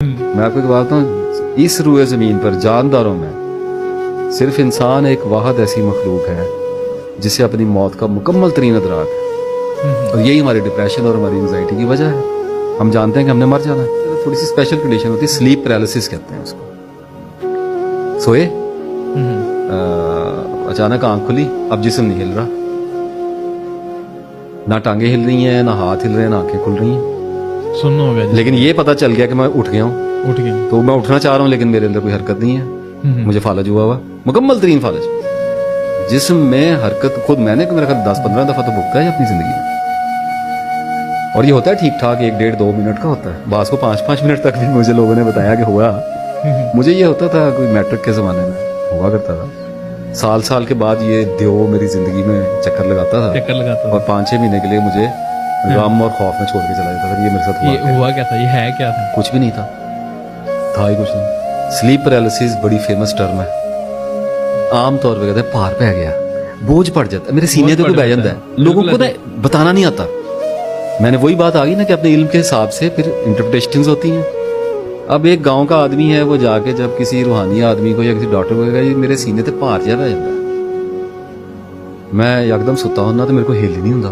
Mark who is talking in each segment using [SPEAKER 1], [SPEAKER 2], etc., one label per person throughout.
[SPEAKER 1] मैं आपको एक बात बताऊं, इस रूए ज़मीन पर जानदारों में सिर्फ इंसान एक वाहद ऐसी मखलूक है जिसे अपनी मौत का मुकम्मल तरीन अदराक है। और यही हमारी डिप्रेशन और हमारी एंजाइटी की वजह है। हम जानते हैं कि हमने मर जाना है। थोड़ी सी स्पेशल कंडीशन होती है, स्लीप पैरालिसिस कहते हैं उसको। सोए अचानक आंख खुली, अब जिस्म नहीं हिल रहा, ना टांगे हिल रही हैं, ना हाथ हिल रहे हैं, ना आंखें खुल रही हैं।
[SPEAKER 2] सुन्न हो गया,
[SPEAKER 1] लेकिन ये पता चल गया कि मैं उठ गया हूँ, तो मैं उठना चाह रहा हूँ लेकिन मेरे अंदर कोई हरकत नहीं है। मुझे फालज हुआ हुआ, मुकम्मल तरीन फालज। जिस्म में हरकत खुद मैंने मेरा ख्याल 10-15 दफा तो भुगता है अपनी जिंदगी में। और ये होता है ठीक ठाक 1-1.5-2 मिनट का होता है। बास को 5-5 मिनट तक भी मुझे लोगों ने बताया कि हुआ। मुझे ये होता था कोई मैट्रिक के जमाने में हुआ करता था। साल के बाद ये देव मेरी जिंदगी में चक्कर लगाता था और 5-6 महीने के लिए मुझे गम और खौफ में छोड़ के चला जाता था। ये मेरे साथ
[SPEAKER 2] हुआ क्या था, ये है क्या था?
[SPEAKER 1] कुछ भी नहीं था ही कुछ नहीं। स्लीप पैरालिसिस बड़ी फेमस टर्म है। आमतौर पर कहते हैं पार पे गया, बोझ पड़ जाता है, मेरे सीने पे कोई बह जाता है। लोगों को ना बताना नहीं आता। मैंने वही बात आ गई ना कि अपने इल्म के हिसाब से फिर इंटरप्रिटेशंस होती हैं। अब एक गांव का आदमी है, वो जाके जब किसी रूहानी आदमी को या किसी डॉक्टर को कहेगा मेरे सीने पे भार जा रहा है, मैं एकदम सुता होना तो मेरे को हिल नहीं होता।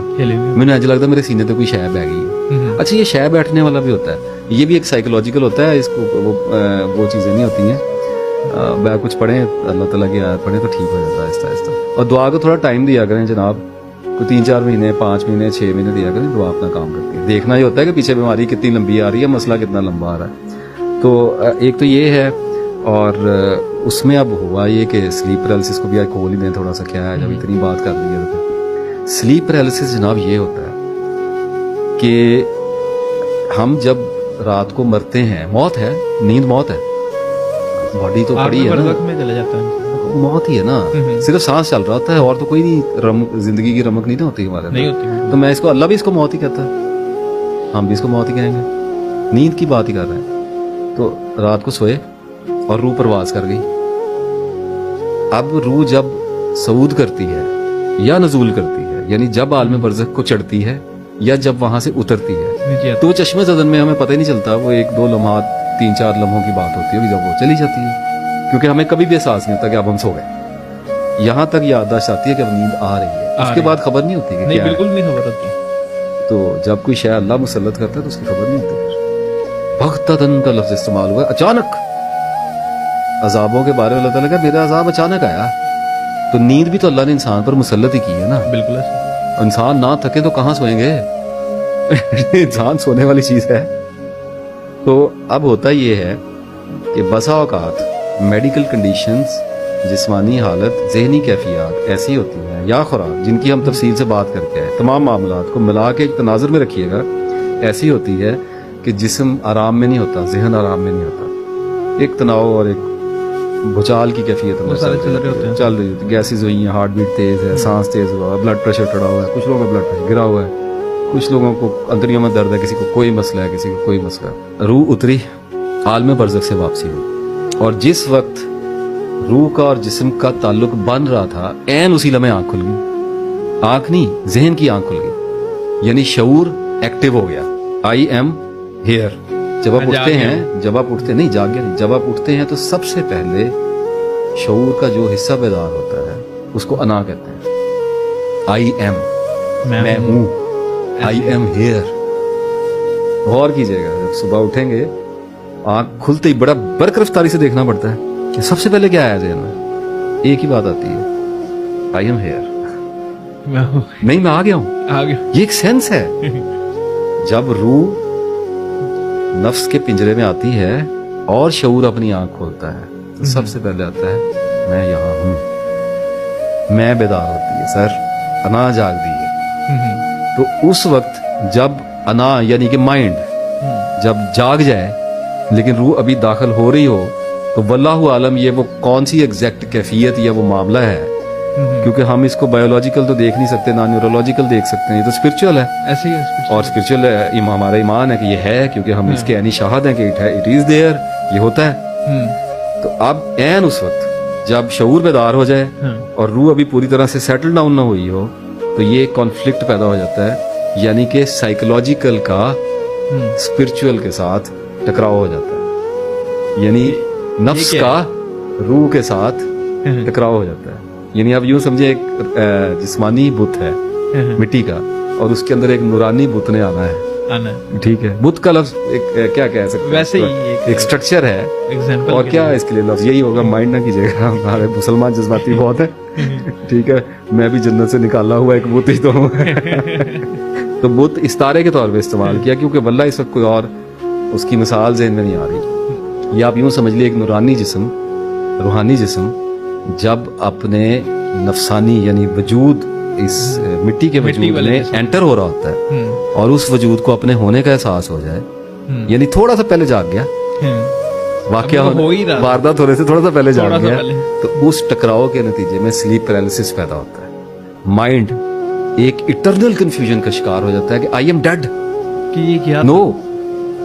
[SPEAKER 1] मैंने आज लगता मेरे सीने पे कोई शय बह गई है। अच्छा, ये शय बैठने वाला भी होता है, ये भी एक साइकोलॉजिकल होता है। इसको वो चीजें नहीं होती हैं। कुछ पढ़े अल्लाह ताला की आयत पढ़े तो ठीक हो जाता है आहिस्ता आहिस्ता। और दुआ को थोड़ा टाइम दिया करें जनाब, कोई 3-4 महीने, 5 महीने, 6 महीने दिया करें, दुआ अपना काम करती है। देखना ही होता है कि पीछे बीमारी कितनी लंबी आ रही है, मसला कितना लंबा आ रहा है। तो एक तो ये है। और उसमें अब हुआ ये कि स्लीप पैरालिसिस को भी आज खोल ही दें थोड़ा सा, क्या है जब इतनी बात कर दी है तो। स्लीप पैरालिसिस जनाब ये होता है कि हम जब रात को मरते हैं, मौत है, नींद मौत है, बॉडी तो पड़ी है ना,
[SPEAKER 2] में चला जाता है,
[SPEAKER 1] मौत ही है ना, सिर्फ सांस चल रहा होता है और तो कोई नहीं, जिंदगी की रमक नहीं होती हमारे
[SPEAKER 2] नहीं होती।
[SPEAKER 1] तो मैं इसको, अल्लाह भी इसको मौत ही कहता है, हम भी इसको मौत ही कहेंगे। नींद की बात ही कर रहे हैं। तो रात को सोए और रूह परवाज कर गई। अब रूह जब सऊद करती है या नजूल करती है, यानी जब आलम बरज़ख को चढ़ती है या जब वहां से उतरती है, तो चश्मे ज़दन में हमें पता ही नहीं चलता। वो 1-2 लम्हात, 3-4 लम्हों की बात होती है जब वो चली जाती है, क्योंकि हमें कभी भी एहसास नहीं होता कि अब हम सो गए। यहाँ तक याददाश्त आती है कि अब नींद आ रही है, उसके बाद खबर नहीं होती कि
[SPEAKER 2] नहीं, बिल्कुल नहीं खबर होती।
[SPEAKER 1] तो जब कोई शय अल्लाह मुसल्लत करता है तो उसकी खबर नहीं होती। बग़्ततन का लफ्ज़ इस्तेमाल हुआ, अचानक। अजाबों के बारे में अल्लाह ताला का मेरा अजाब अचानक आया। तो नींद भी तो अल्लाह ने इंसान पर मुसल्लत ही की है ना।
[SPEAKER 2] बिल्कुल।
[SPEAKER 1] इंसान ना थके तो कहाँ सोएंगे इंसान सोने वाली चीज है। तो अब होता ये है कि बसा औकात मेडिकल कंडीशंस, जिस्मानी हालत, जहनी कैफियत ऐसी होती हैं या खुराक, जिनकी हम तफसील से बात करके आए, तमाम मामलात को मिला के एक तनाजुर में रखिएगा, ऐसी होती है कि जिस्म आराम में नहीं होता, जहन आराम में नहीं होता। एक तनाव और एक भुचाल की कैफियत चल रही होती है। गैसेज हुई हैं, हार्ट बीट तेज है, सांस तेज हुआ है, ब्लड प्रेशर चढ़ा हुआ है, कुछ लोगों का ब्लड प्रेशर गिरा हुआ है, कुछ लोगों को अंतरियों में दर्द है, किसी को कोई मसला है, किसी को कोई मसला है। रूह उतरी, आलम बरज़ख से वापसी हुई, और जिस वक्त रूह का और जिस्म का ताल्लुक बन रहा था, ऐन उसी लम्हे आंख खुल गई। आंख नहीं, जहन की आंख खुल गई, यानी शऊर एक्टिव हो गया। I am here. जब आप उठते हैं, नहीं जाग गया नहीं, जब आप उठते हैं तो सबसे पहले शऊर का जो हिस्सा बेदार होता है उसको अना कहते हैं। आई एम, मैं हूं, आई एम हियर। गौर कीजिएगा, जब सुबह उठेंगे आंख खुलते ही बड़ा बरक रफ्तारी से देखना पड़ता है कि सबसे पहले क्या आया ज़हन में। एक ही बात आती है, आई एम हियर। नहीं, मैं आ गया हूं। ये एक सेंस है। जब रूह नफ्स के पिंजरे में आती है और शऊर अपनी आंख खोलता है तो सबसे पहले आता है मैं यहाँ हूं, मैं बेदार होती है, सर अना जाग दी है। तो उस वक्त जब अना यानी कि माइंड जब जाग जाए लेकिन रूह अभी दाखिल हो रही हो, तो वल्लाहु आलम ये वो कौन सी एग्जैक्ट कैफियत या वो मामला है, क्योंकि हम इसको बायोलॉजिकल तो देख नहीं सकते, ना न्यूरोलॉजिकल देख सकते हैं, ये तो स्पिरिचुअल है। ऐसे ही और स्पिरिचुअल हमारा ईमान है कि ये है, क्योंकि हम इसके यानी शाहद हैं कि इट इज देयर, ये होता है। तो अब ऐन उस वक्त जब शऊर बेदार हो जाए और रूह अभी पूरी तरह से सेटल डाउन ना हुई हो, तो ये कॉन्फ्लिक्ट पैदा हो जाता है, यानी कि साइकोलॉजिकल का स्पिरिचुअल के साथ टकराव हो जाता है। यानी नफ्स
[SPEAKER 2] क्या
[SPEAKER 1] का रूह के साथ टकराव हो जाता है। यानी आप यूं समझे एक जिस्मानी बुत है मिट्टी का, और उसके अंदर एक नूरानी बुत ने आना है।
[SPEAKER 2] आना
[SPEAKER 1] ठीक है, बुत का लफ्ज एक क्या कह सकते हैं,
[SPEAKER 2] वैसे ही
[SPEAKER 1] एक स्ट्रक्चर है।
[SPEAKER 2] एग्जांपल
[SPEAKER 1] और क्या है इसके लिए लफ्ज, यही होगा, माइंड ना कीजिएगा, हमारे मुसलमान जज्बाती बहुत है। ठीक है, मैं भी जन्नत से निकाला हुआ एक बुत ही तो हूँ। तो बुत इस्तारे के तौर पे इस्तेमाल किया, क्योंकि वल्ला इस वक्त कोई और उसकी मिसाल ज़हन में नहीं आ रही। या आप यूं समझ लिए एक नूरानी जिस्म, रूहानी जिस्म जब अपने नफसानी यानी वजूद इस मिट्टी के वजूद में एंटर हो रहा होता है और उस वजूद को अपने होने का एहसास हो जाए, यानी थोड़ा सा पहले जाग गया, वाकया वारदात होने से थोड़ा सा पहले जाग गया, तो उस टकराव के नतीजे में स्लीप पैरालिसिस पैदा होता है। माइंड एक इटरनल कंफ्यूजन का शिकार हो जाता है कि आई एम डेड,
[SPEAKER 2] कि ये क्या
[SPEAKER 1] नो।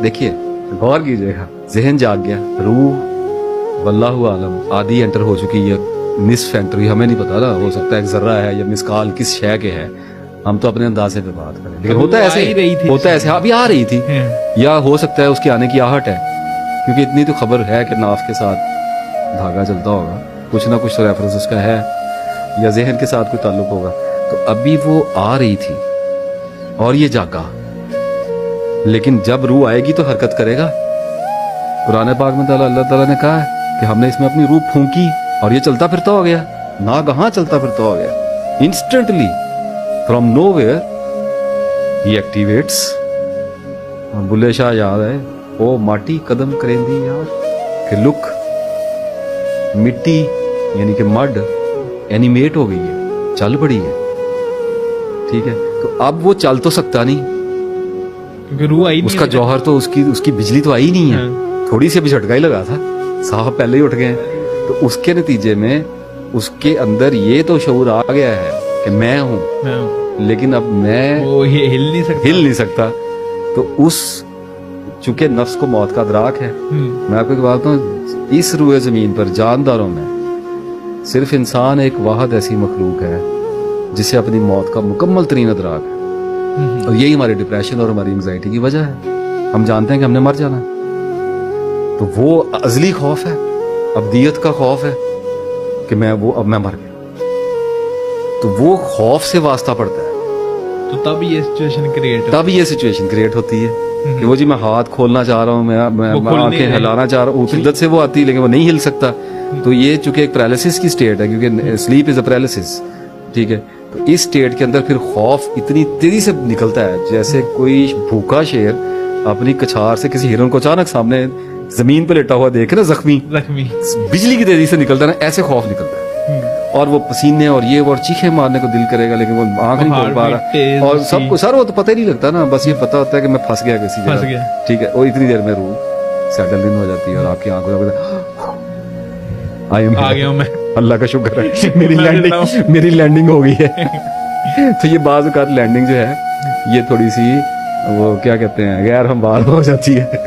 [SPEAKER 1] देखिए गौर कीजिएगा, जहन जाग गया, रूह वल्लाहु आलम आदि एंटर हो चुकी है, निस्फ एंटर हुई, हमें नहीं पता ना, हो सकता है एक जर्रा है या मिसकाल किस शय के है, हम तो अपने अंदाजे पे बात करें, लेकिन होता है ऐसे, होता है ऐसे, अभी आ रही थी, या हो सकता है उसके आने की आहट है, क्योंकि इतनी तो खबर है कि नाफ के साथ धागा चलता होगा, कुछ ना कुछ तो रेफरेंस उसका है, या जहन के साथ कोई ताल्लुक होगा। तो अभी वो आ रही थी और ये जागा, लेकिन जब रूह आएगी तो हरकत करेगा। कुरान पाक में अल्लाह ताला ने कहा है कि हमने इसमें अपनी रूह फूंकी और ये चलता फिरता हो गया, ना कहां चलता फिरता हो गया, इंस्टेंटली फ्रॉम नोवेयर ही एक्टिवेट्स। बुल्ले शाह याद है, ओ माटी कदम करेंदी यार, कि लुक मिट्टी यानी कि मड एनिमेट हो गई है, चल पड़ी है। ठीक है, तो अब वो चल तो सकता नहीं,
[SPEAKER 2] क्योंकि रूह आई नहीं,
[SPEAKER 1] उसका जौहर तो उसकी बिजली तो आई नहीं है, थोड़ी सी भी झटका ही लगा था, साहब पहले ही उठ गए। तो उसके नतीजे में उसके अंदर ये तो शऊर आ गया है कि मैं हूं, लेकिन अब मैं
[SPEAKER 2] वो हिल नहीं सकता।
[SPEAKER 1] तो उस चूंकि नफ्स को मौत का अदराक है, मैं आपको एक बात बताऊं, इस रूए जमीन पर जानदारों में सिर्फ इंसान एक वाहद ऐसी मखलूक है जिसे अपनी मौत का मुकम्मल तरीन अदराक है, और यही हमारी डिप्रेशन और हमारी एंजाइटी की वजह है। हम जानते हैं कि हमने मर जाना है, तो वो अजली खौफ है, अब्दियत का खौफ है कि अब मैं मर गया, तो वो खौफ से वास्ता पड़ता है।
[SPEAKER 2] तो तब ये
[SPEAKER 1] सिचुएशन क्रिएट होती है कि वो जी मैं हाथ खोलना चाह रहा हूँ, मैं आंखें हिलाना चाह रहा हूँ, शिद्दत से वो आती है, लेकिन वो नहीं हिल सकता। तो ये चूंकि एक पैरालिसिस की स्टेट है, क्योंकि स्लीप इज अ पैरालिसिस, ठीक है, तो इस स्टेट के अंदर फिर खौफ इतनी तेजी से निकलता है जैसे कोई भूखा शेर अपनी कछार से किसी हिरन को अचानक सामने जमीन पे लेटा हुआ देखे ना, जख्मी बिजली की तेजी से निकलता है ना, ऐसे खौफ निकलता है। और वो पसीने और ये और चीखे मारने को दिल करेगा, लेकिन वो आंख नहीं खोल पा रहा, और सबको सर वो तो पता ही नहीं लगता ना, बस ये पता होता है कि मैं फंस गया किसी जगह। ठीक है, वो इतनी देर में रूह सेटल इन हो जाती है और आपकी आंखों आ गया मैं, अल्लाह का शुक्र है, मेरी लैंडिंग हो गई है। तो ये बाज़ औक़ात लैंडिंग जो है ये थोड़ी सी वो क्या कहते हैं गैर हमवार हो जाती है।